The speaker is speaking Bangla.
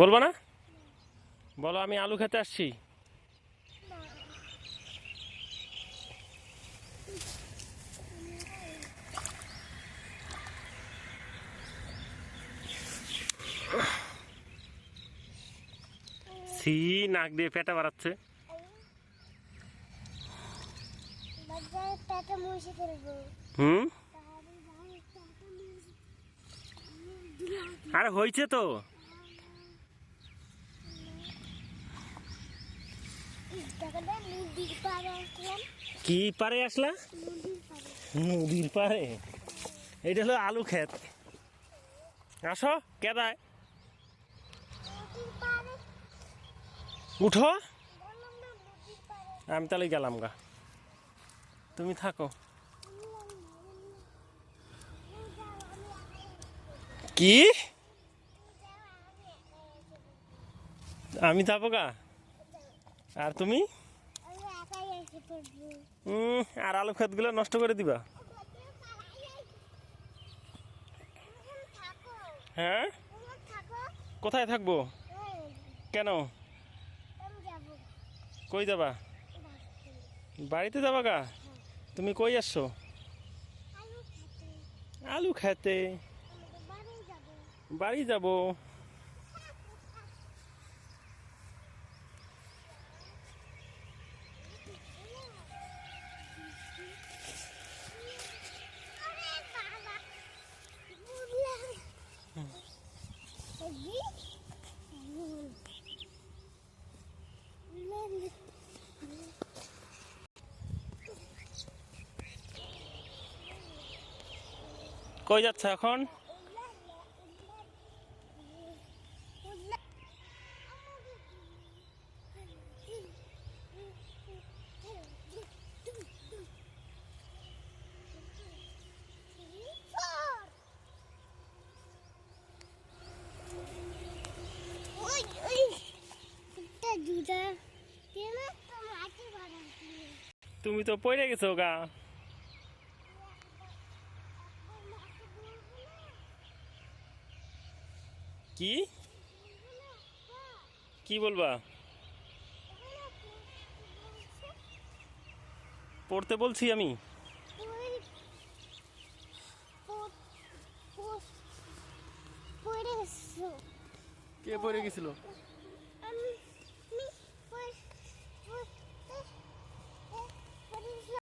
বলবো না? বলো আমি আলু খেতে আসছি। সি নাক দিয়ে পেটা বাড়াচ্ছে। হুম, আরে হয়েছে তো। কি পারে আসলা? নদীর পারে? এইটা হলো আলু ক্ষেত। আসো কেদায় উঠো। আমি তাহলে গেলাম গা, তুমি থাকো। কি? আমি যাবো গা, আর তুমি? আর আলু ক্ষেতগুলো নষ্ট করে দিবা? হ্যাঁ, কোথায় থাকবো? কেন? কই যাবা? বাড়িতে যাবা গা? তুমি কই আসছো? আলু খেতে। বাড়ি যাবো। কই যাচ্ছ এখন? তুমি তো পড়ে গেছো গা। কি কি বলবা? পড়তে বলছি আমি? কে পড়ে গেছিল?